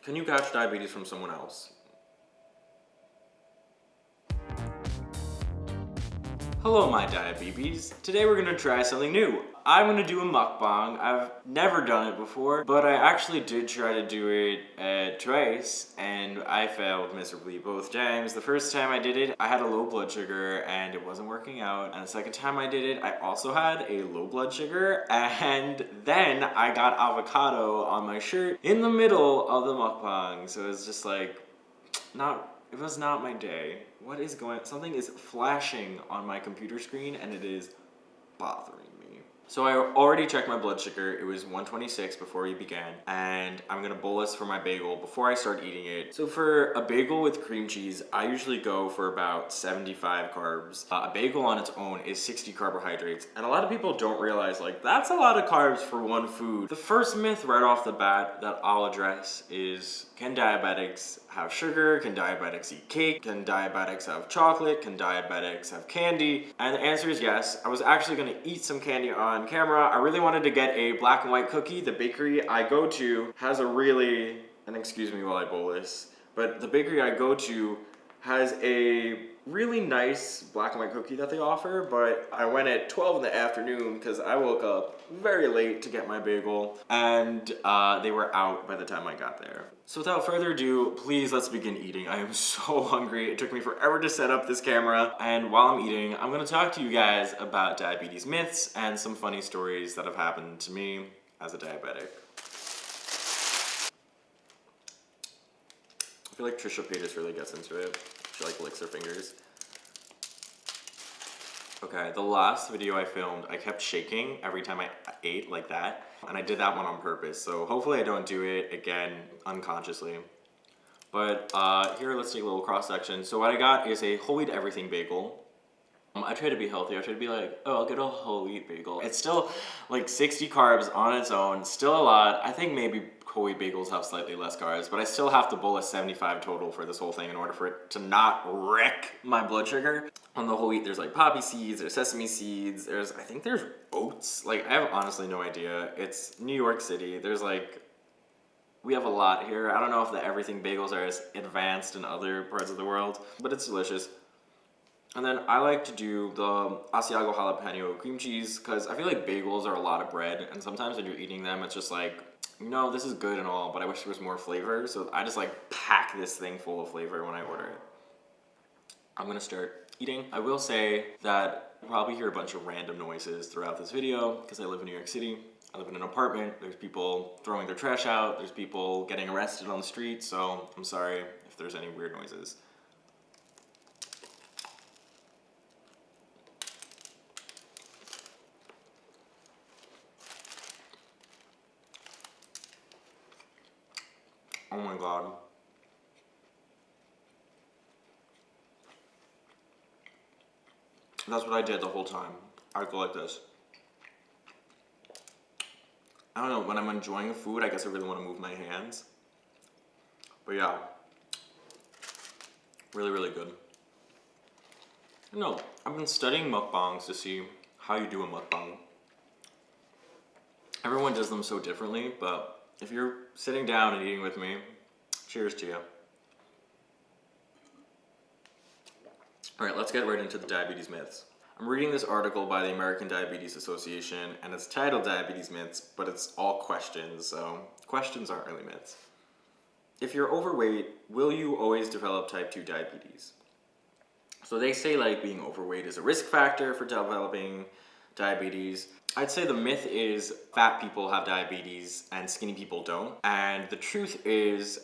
Can you catch diabetes from someone else? Hello, my diabetes. Today we're gonna try something new. I'm gonna do a mukbang. I've never done it before, but I actually did try to do it twice, and I failed miserably both times. The first time I did it, I had a low blood sugar, and it wasn't working out. And the second time I did it, I also had a low blood sugar, and then I got avocado on my shirt in the middle of the mukbang. So it was just like, it was not my day. What is something is flashing on my computer screen and it is bothering me. So I already checked my blood sugar. It was 126 before we began, and I'm gonna bolus for my bagel before I start eating it. So for a bagel with cream cheese, I usually go for about 75 carbs. A bagel on its own is 60 carbohydrates, and a lot of people don't realize, like, that's a lot of carbs for one food. The first myth right off the bat that I'll address is, can diabetics have sugar? Can diabetics eat cake? Can diabetics have chocolate? Can diabetics have candy? And the answer is yes. I was actually gonna eat some candy on camera. I really wanted to get a black and white cookie. The bakery I go to has and excuse me while I bolus, but the bakery I go to has a really nice black and white cookie that they offer, but I went at 12 in the afternoon because I woke up very late to get my bagel, and they were out by the time I got there. So without further ado, please let's begin eating. I am so hungry. It took me forever to set up this camera, and while I'm eating, I'm gonna talk to you guys about diabetes myths and some funny stories that have happened to me as a diabetic. I feel like Trisha Paytas really gets into it. She like licks her fingers. Okay, the last video I filmed, I kept shaking every time I ate like that. And I did that one on purpose, so hopefully I don't do it again unconsciously. But here, let's take a little cross section. So what I got is a whole wheat everything bagel. I try to be healthy. I try to be like, oh, I'll get a whole wheat bagel. It's still like 60 carbs on its own, still a lot. I think maybe whole wheat bagels have slightly less carbs, but I still have to bolus 75 total for this whole thing in order for it to not wreck my blood sugar. On the whole wheat, there's like poppy seeds, there's sesame seeds, I think there's oats. Like, I have honestly no idea. It's New York City. We have a lot here. I don't know if the everything bagels are as advanced in other parts of the world, but it's delicious. And then I like to do the Asiago jalapeno cream cheese because I feel like bagels are a lot of bread, and sometimes when you're eating them, it's just like, this is good and all, but I wish there was more flavor. So I just like pack this thing full of flavor when I order it. I'm gonna start eating. I will say that you'll probably hear a bunch of random noises throughout this video because I live in New York City. I live in an apartment. There's people throwing their trash out. There's people getting arrested on the street. So I'm sorry if there's any weird noises. Oh my God. That's what I did the whole time. I go like this. I don't know, when I'm enjoying a food, I guess I really want to move my hands. But yeah. Really, really good. No, I've been studying mukbangs to see how you do a mukbang. Everyone does them so differently, but if you're sitting down and eating with me, cheers to you. All right, let's get right into the diabetes myths. I'm reading this article by the American Diabetes Association, and it's titled Diabetes Myths, but it's all questions, so questions aren't really myths. If you're overweight, will you always develop type 2 diabetes? So they say like being overweight is a risk factor for developing diabetes. I'd say the myth is fat people have diabetes and skinny people don't. And the truth is,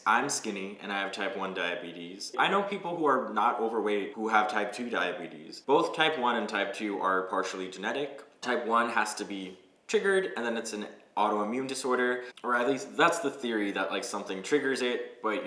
I'm skinny and I have type 1 diabetes. I know people who are not overweight who have type 2 diabetes. Both type 1 and type 2 are partially genetic. Type 1 has to be triggered, and then it's an autoimmune disorder, or at least that's the theory, that like something triggers it. But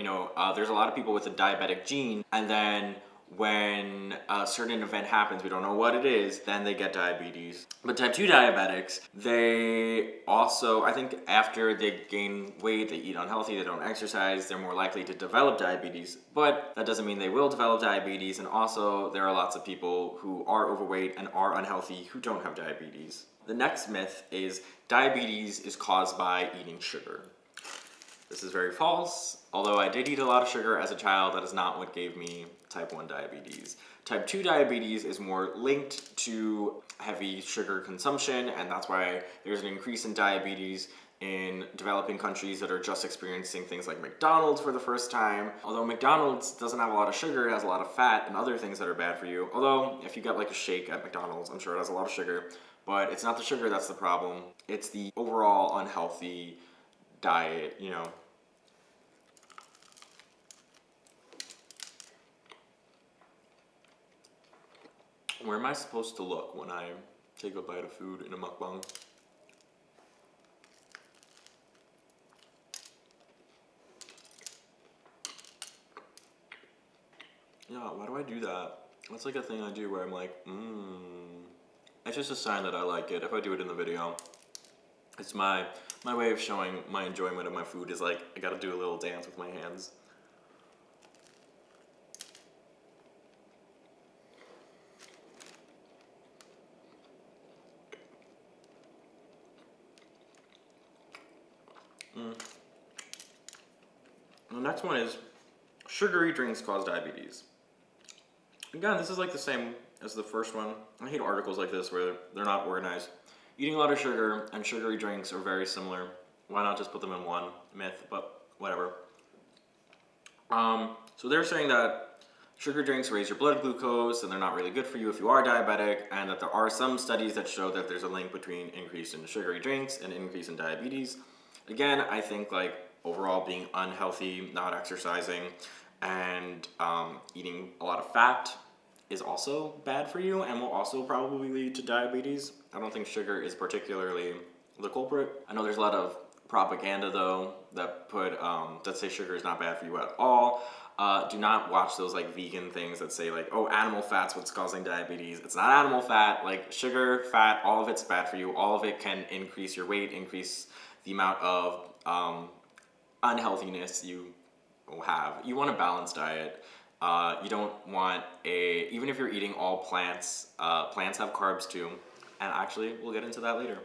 there's a lot of people with a diabetic gene, and then when a certain event happens, we don't know what it is, then they get diabetes. But type 2 diabetics, they also, I think after they gain weight, they eat unhealthy, they don't exercise, they're more likely to develop diabetes. But that doesn't mean they will develop diabetes, and also there are lots of people who are overweight and are unhealthy who don't have diabetes. The next myth is diabetes is caused by eating sugar. This is very false. Although I did eat a lot of sugar as a child, that is not what gave me type 1 diabetes. Type 2 diabetes is more linked to heavy sugar consumption, and that's why there's an increase in diabetes in developing countries that are just experiencing things like McDonald's for the first time. Although McDonald's doesn't have a lot of sugar, it has a lot of fat and other things that are bad for you. Although, if you get like a shake at McDonald's, I'm sure it has a lot of sugar. But it's not the sugar that's the problem. It's the overall unhealthy diet, you know. Where am I supposed to look when I take a bite of food in a mukbang? Yeah, why do I do that? That's like a thing I do where I'm like, It's just a sign that I like it if I do it in the video. It's my way of showing my enjoyment of my food is like, I gotta do a little dance with my hands. The next one is sugary drinks cause diabetes. Again, this is like the same as the first one. I hate articles like this where they're not organized. Eating a lot of sugar and sugary drinks are very similar. Why not just put them in one myth, but whatever. So they're saying that sugar drinks raise your blood glucose and they're not really good for you if you are diabetic, and that there are some studies that show that there's a link between increase in sugary drinks and increase in diabetes. Again, I think like overall being unhealthy, not exercising, and eating a lot of fat is also bad for you and will also probably lead to diabetes. I don't think sugar is particularly the culprit. I know there's a lot of propaganda though that that say sugar is not bad for you at all. Do not watch those like vegan things that say like, oh, animal fat's what's causing diabetes. It's not animal fat. Like sugar, fat, all of it's bad for you. All of it can increase your weight, increase the amount of unhealthiness you have. You want a balanced diet. You don't want even if you're eating all plants, plants have carbs too. And actually, we'll get into that later.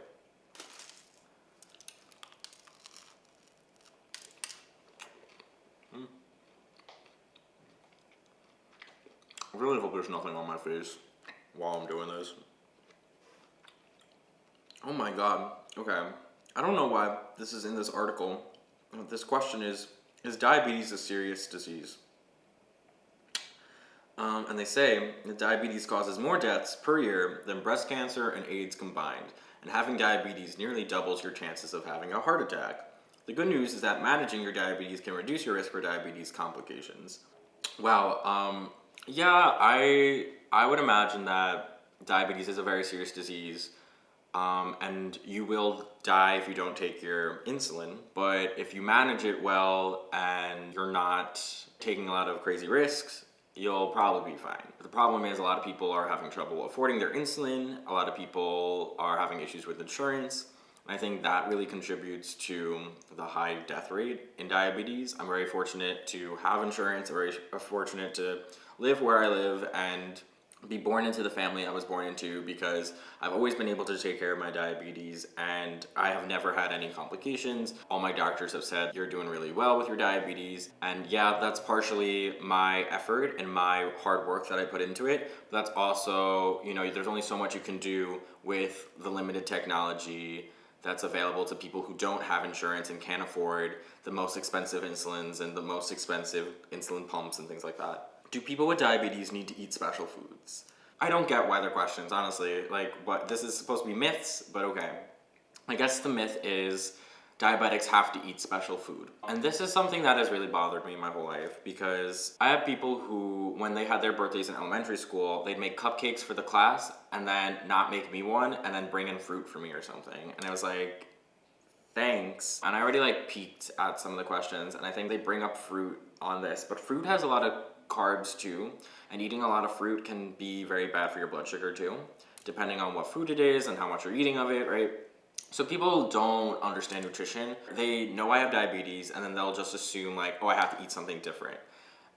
I really hope there's nothing on my face while I'm doing this. Oh my god. Okay. I don't know why this is in this article. This question is diabetes a serious disease? And they say that diabetes causes more deaths per year than breast cancer and AIDS combined, and having diabetes nearly doubles your chances of having a heart attack. The good news is that managing your diabetes can reduce your risk for diabetes complications. Wow, yeah, I would imagine that diabetes is a very serious disease. And you will die if you don't take your insulin. But if you manage it well and you're not taking a lot of crazy risks, you'll probably be fine. The problem is a lot of people are having trouble affording their insulin. A lot of people are having issues with insurance. And I think that really contributes to the high death rate in diabetes. I'm very fortunate to have insurance. I'm very fortunate to live where I live and be born into the family I was born into, because I've always been able to take care of my diabetes and I have never had any complications. All my doctors have said, you're doing really well with your diabetes. And yeah, that's partially my effort and my hard work that I put into it. But that's also, you know, there's only so much you can do with the limited technology that's available to people who don't have insurance and can't afford the most expensive insulins and the most expensive insulin pumps and things like that. Do people with diabetes need to eat special foods? I don't get why they're questions, honestly. Like, what, this is supposed to be myths, but okay. I guess the myth is diabetics have to eat special food. And this is something that has really bothered me my whole life, because I have people who, when they had their birthdays in elementary school, they'd make cupcakes for the class and then not make me one and then bring in fruit for me or something. And I was like, thanks. And I already like peeked at some of the questions, and I think they bring up fruit on this, but fruit has a lot of carbs too, and eating a lot of fruit can be very bad for your blood sugar too, depending on what fruit it is and how much you're eating of it, right? So people don't understand nutrition. They know I have diabetes and then they'll just assume like, oh, I have to eat something different.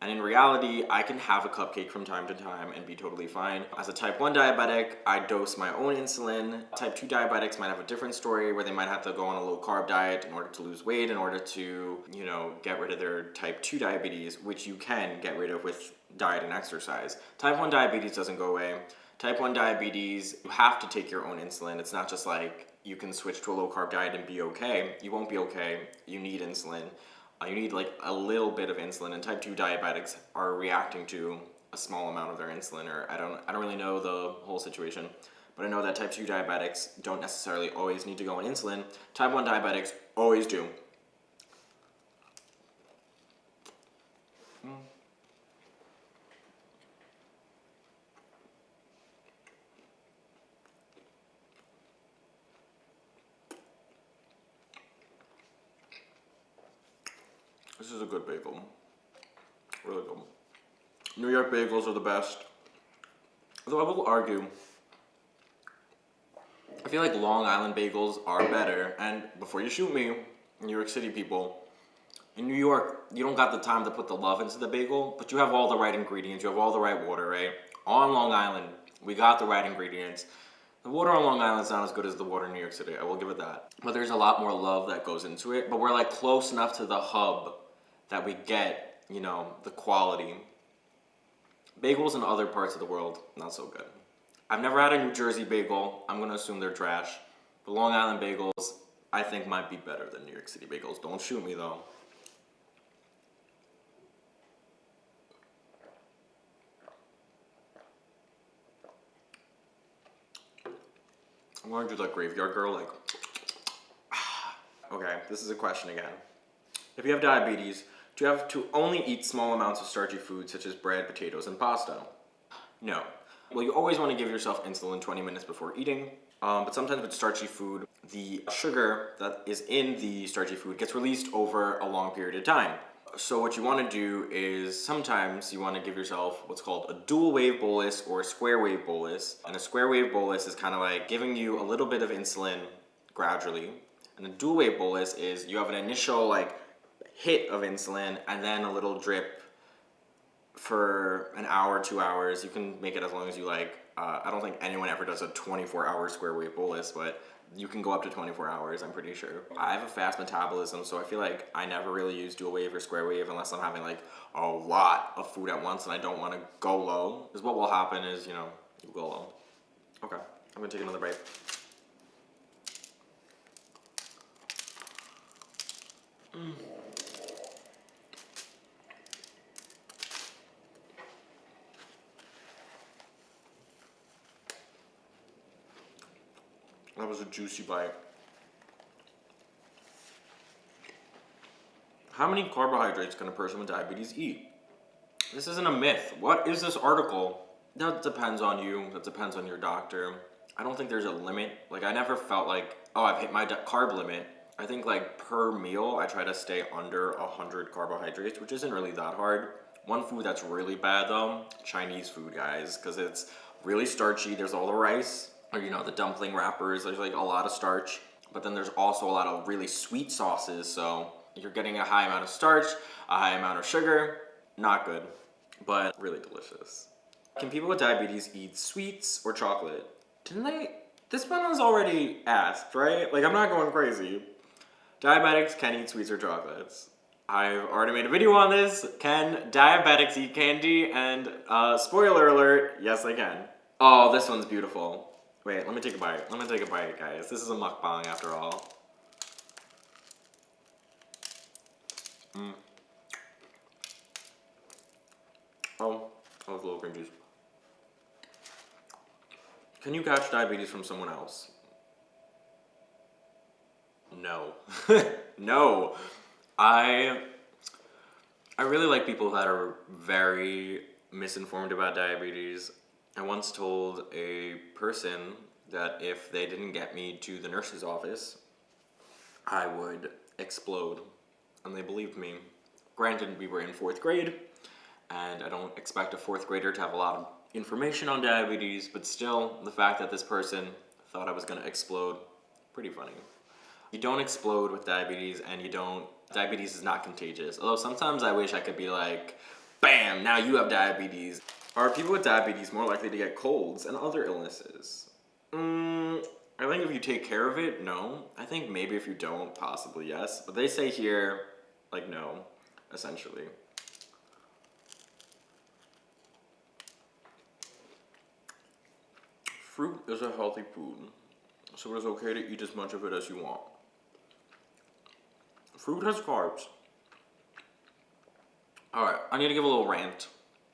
And in reality, I can have a cupcake from time to time and be totally fine. As a type 1 diabetic, I dose my own insulin. Type 2 diabetics might have a different story where they might have to go on a low carb diet in order to lose weight, in order to, get rid of their type 2 diabetes, which you can get rid of with diet and exercise. Type 1 diabetes doesn't go away. Type 1 diabetes, you have to take your own insulin. It's not just like you can switch to a low carb diet and be okay. You won't be okay. You need insulin. You need like a little bit of insulin, and type 2 diabetics are reacting to a small amount of their insulin, or I don't really know the whole situation, but I know that type 2 diabetics don't necessarily always need to go on insulin. Type 1 diabetics always do. This is a good bagel. Really good. New York bagels are the best. Though I will argue, I feel like Long Island bagels are better. And before you shoot me, New York City people, in New York, you don't got the time to put the love into the bagel, but you have all the right ingredients, you have all the right water, right? On Long Island, we got the right ingredients. The water on Long Island is not as good as the water in New York City, I will give it that. But there's a lot more love that goes into it, but we're like close enough to the hub that we get, the quality. Bagels in other parts of the world, not so good. I've never had a New Jersey bagel. I'm gonna assume they're trash. But Long Island bagels, I think might be better than New York City bagels. Don't shoot me though. I'm gonna do like Graveyard Girl, like. Okay, this is a question again. If you have diabetes, do you have to only eat small amounts of starchy food such as bread, potatoes, and pasta? No. Well, you always want to give yourself insulin 20 minutes before eating, but sometimes with starchy food, the sugar that is in the starchy food gets released over a long period of time. So what you want to do is sometimes you want to give yourself what's called a dual wave bolus or a square wave bolus. And a square wave bolus is kind of like giving you a little bit of insulin gradually. And a dual wave bolus is you have an initial hit of insulin and then a little drip for an hour, 2 hours. You can make it as long as you like. I don't think anyone ever does a 24-hour square wave bolus, but you can go up to 24 hours, I'm pretty sure. I have a fast metabolism, so I feel like I never really use dual wave or square wave unless I'm having like a lot of food at once and I don't want to go low. Because what will happen is, you go low. Okay, I'm gonna take another bite. That was a juicy bite. How many carbohydrates can a person with diabetes eat? This isn't a myth. What is this article? That depends on you. That depends on your doctor. I don't think there's a limit. I never felt like, oh, I've hit my carb limit. I think per meal, I try to stay under 100 carbohydrates, which isn't really that hard. One food that's really bad though, Chinese food, guys, because it's really starchy. There's all the rice, or the dumpling wrappers. There's a lot of starch, but then there's also a lot of really sweet sauces. So you're getting a high amount of starch, a high amount of sugar. Not good, but really delicious. Can people with diabetes eat sweets or chocolate? Didn't they? This one was already asked, right? I'm not going crazy. Diabetics can eat sweets or chocolates. I've already made a video on this. Can diabetics eat candy? And spoiler alert, yes they can. Oh, this one's beautiful. Wait, let me take a bite. Let me take a bite, guys. This is a mukbang after all. Oh, I love little cream juice. Can you catch diabetes from someone else? No. No. I really like people that are very misinformed about diabetes. I once told a person that if they didn't get me to the nurse's office, I would explode. And they believed me. Granted, we were in 4th grade, and I don't expect a 4th grader to have a lot of information on diabetes, but still, the fact that this person thought I was gonna explode, pretty funny. You don't explode with diabetes, and diabetes is not contagious. Although sometimes I wish I could be like, Bam, now you have diabetes. Are people with diabetes more likely to get colds and other illnesses? I think if you take care of it, no. I think maybe if you don't, possibly yes. But they say here, like, no, essentially. Fruit is a healthy food, so it is okay to eat as much of it as you want. Fruit has carbs. Alright, I need to give a little rant.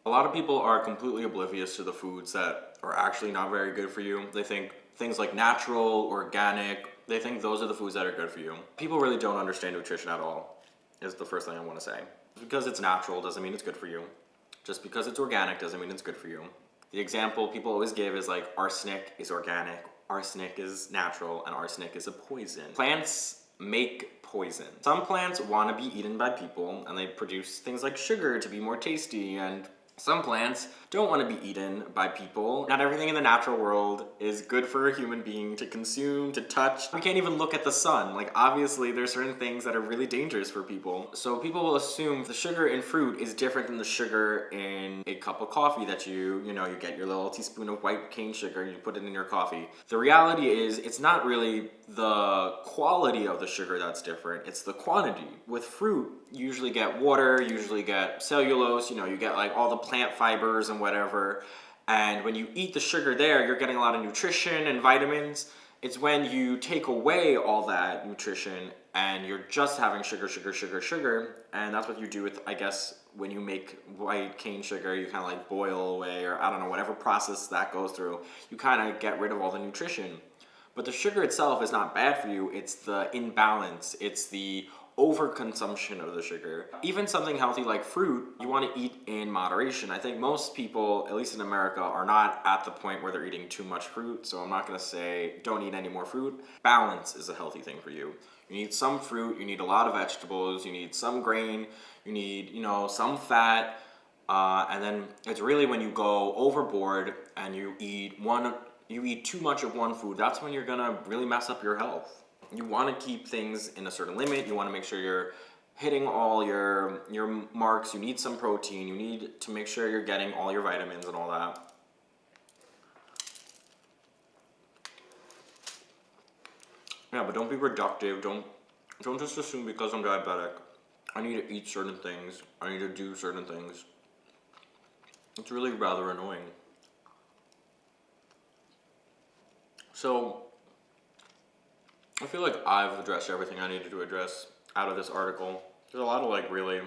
A lot of people are completely oblivious to the foods that are actually not very good for you. They think things like natural, organic, they think those are the foods that are good for you. People really don't understand nutrition at all, is the first thing I want to say. Just because it's natural doesn't mean it's good for you. Just because it's organic doesn't mean it's good for you. The example people always give is like arsenic is organic, arsenic is natural, and arsenic is a poison. Plants make poison. Some plants want to be eaten by people and they produce things like sugar to be more tasty, and some plants don't want to be eaten by people. Not everything in the natural world is good for a human being to consume, to touch. We can't even look at the sun. Like, obviously there's certain things that are really dangerous for people. So people will assume the sugar in fruit is different than the sugar in a cup of coffee that you get your little teaspoon of white cane sugar and you put it in your coffee. The reality is it's not really the quality of the sugar that's different, it's the quantity. With fruit, you usually get water, you usually get cellulose, you get like all the plant fibers and whatever. And when you eat the sugar there, you're getting a lot of nutrition and vitamins. It's when you take away all that nutrition and you're just having sugar, and that's what you do with, I guess, when you make white cane sugar, you kind of like boil away, or I don't know, whatever process that goes through, you kind of get rid of all the nutrition. But the sugar itself is not bad for you, it's the imbalance, it's the overconsumption of the sugar. Even something healthy like fruit, you want to eat in moderation. I think most people, at least in America, are not at the point where they're eating too much fruit, so I'm not going to say don't eat any more fruit. Balance is a healthy thing for you. You need some fruit, you need a lot of vegetables, you need some grain, you need, some fat, and then it's really when you go overboard and you eat too much of one food, that's when you're gonna really mess up your health. You want to keep things in a certain limit. You want to make sure you're hitting all your marks. You need some protein. You need to make sure you're getting all your vitamins and all that. Yeah, but don't be reductive. Don't just assume because I'm diabetic, I need to eat certain things. I need to do certain things. It's really rather annoying. So, I feel like I've addressed everything I needed to address out of this article. There's a lot of really,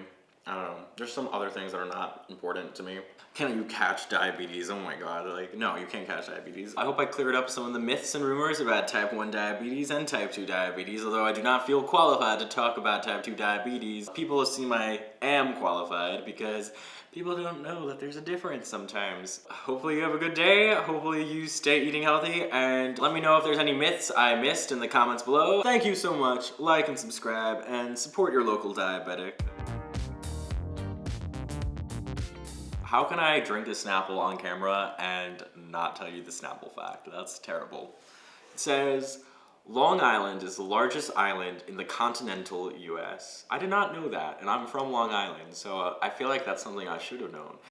I don't know, there's some other things that are not important to me. Can you catch diabetes? Oh my god, no, you can't catch diabetes. I hope I cleared up some of the myths and rumors about type 1 diabetes and type 2 diabetes, although I do not feel qualified to talk about type 2 diabetes. People assume I am qualified because people don't know that there's a difference sometimes. Hopefully you have a good day, hopefully you stay eating healthy, and let me know if there's any myths I missed in the comments below. Thank you so much, like and subscribe, and support your local diabetic. How can I drink a Snapple on camera and not tell you the Snapple fact? That's terrible. It says, Long Island is the largest island in the continental US. I did not know that, and I'm from Long Island, so I feel like that's something I should have known.